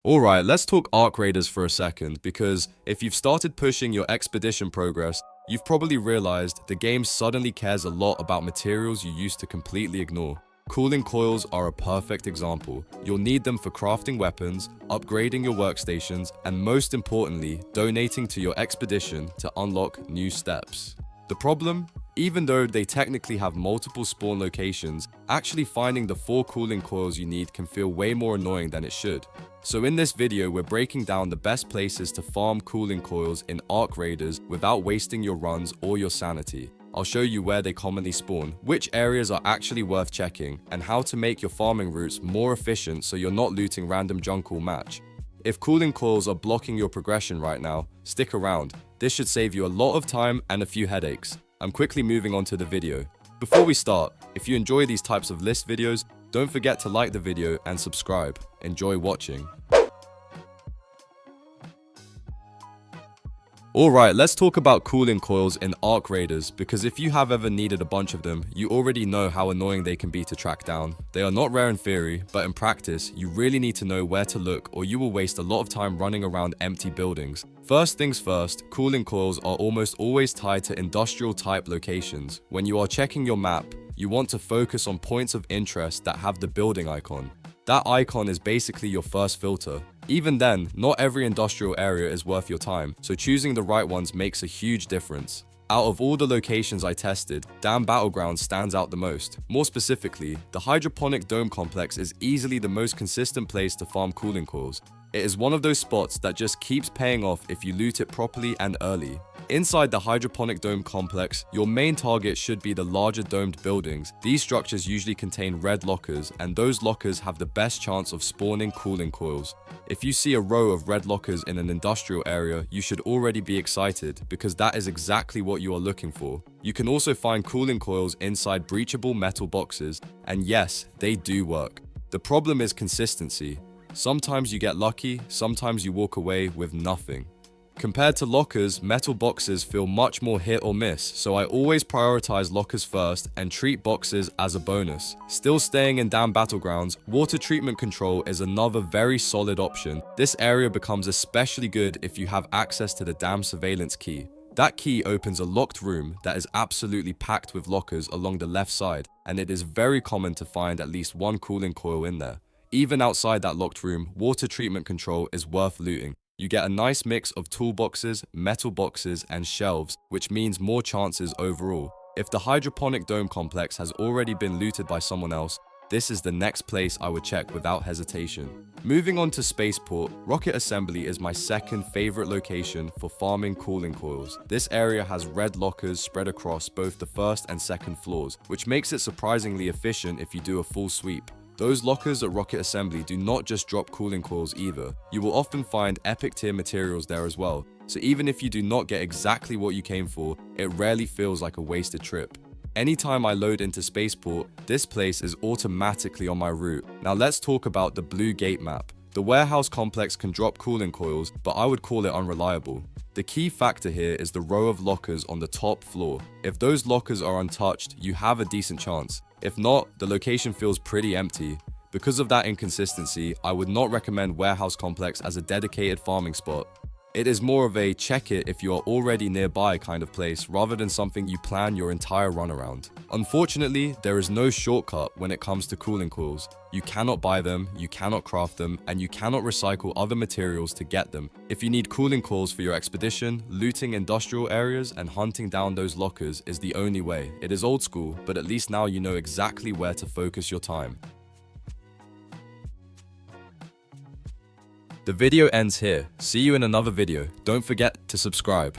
Alright, let's talk arc raiders for a second, because if you've started pushing your expedition progress, you've probably realized the game suddenly cares a lot about materials you used to completely ignore. Cooling coils are a perfect example. You'll need them for crafting weapons, upgrading your workstations, and most importantly, donating to your expedition to unlock new steps. The problem? Even though they technically have multiple spawn locations, actually finding the 4 cooling coils you need can feel way more annoying than it should. So in this video, we're breaking down the best places to farm cooling coils in Arc Raiders without wasting your runs or your sanity. I'll show you where they commonly spawn, which areas are actually worth checking, and how to make your farming routes more efficient so you're not looting random junk all match. If cooling coils are blocking your progression right now, stick around. This should save you a lot of time and a few headaches. I'm quickly moving on to the video. Before we start, if you enjoy these types of list videos, don't forget to like the video and subscribe. Enjoy watching. Alright, let's talk about cooling coils in Arc Raiders, because if you have ever needed a bunch of them, you already know how annoying they can be to track down. They are not rare in theory, but in practice, you really need to know where to look or you will waste a lot of time running around empty buildings. First things first, cooling coils are almost always tied to industrial type locations. When you are checking your map, you want to focus on points of interest that have the building icon. That icon is basically your first filter. Even then, not every industrial area is worth your time, so choosing the right ones makes a huge difference. Out of all the locations I tested, Dam Battleground stands out the most. More specifically, the hydroponic dome complex is easily the most consistent place to farm cooling coils. It is one of those spots that just keeps paying off if you loot it properly and early. Inside the hydroponic dome complex, your main target should be the larger domed buildings. These structures usually contain red lockers, and those lockers have the best chance of spawning cooling coils. If you see a row of red lockers in an industrial area, you should already be excited, because that is exactly what you are looking for. You can also find cooling coils inside breachable metal boxes, and yes, they do work. The problem is consistency. Sometimes you get lucky, sometimes you walk away with nothing. Compared to lockers, metal boxes feel much more hit or miss, so I always prioritize lockers first and treat boxes as a bonus. Still staying in Dam Battlegrounds, water treatment control is another very solid option. This area becomes especially good if you have access to the dam surveillance key. That key opens a locked room that is absolutely packed with lockers along the left side, and it is very common to find at least one cooling coil in there. Even outside that locked room, water treatment control is worth looting. You get a nice mix of toolboxes, metal boxes, and shelves, which means more chances overall. If the hydroponic dome complex has already been looted by someone else, this is the next place I would check without hesitation. Moving on to Spaceport, Rocket Assembly is my second favorite location for farming cooling coils. This area has red lockers spread across both the first and second floors, which makes it surprisingly efficient if you do a full sweep. Those lockers at Rocket Assembly do not just drop cooling coils either. You will often find epic tier materials there as well, so even if you do not get exactly what you came for, it rarely feels like a wasted trip. Anytime I load into Spaceport, this place is automatically on my route. Now let's talk about the Blue Gate map. The warehouse complex can drop cooling coils, but I would call it unreliable. The key factor here is the row of lockers on the top floor. If those lockers are untouched, you have a decent chance. If not, the location feels pretty empty. Because of that inconsistency, I would not recommend Warehouse Complex as a dedicated farming spot. It is more of a check it if you are already nearby kind of place rather than something you plan your entire run around. Unfortunately, there is no shortcut when it comes to cooling coils. You cannot buy them, you cannot craft them, and you cannot recycle other materials to get them. If you need cooling coils for your expedition, looting industrial areas and hunting down those lockers is the only way. It is old school, but at least now you know exactly where to focus your time. The video ends here. See you in another video. Don't forget to subscribe.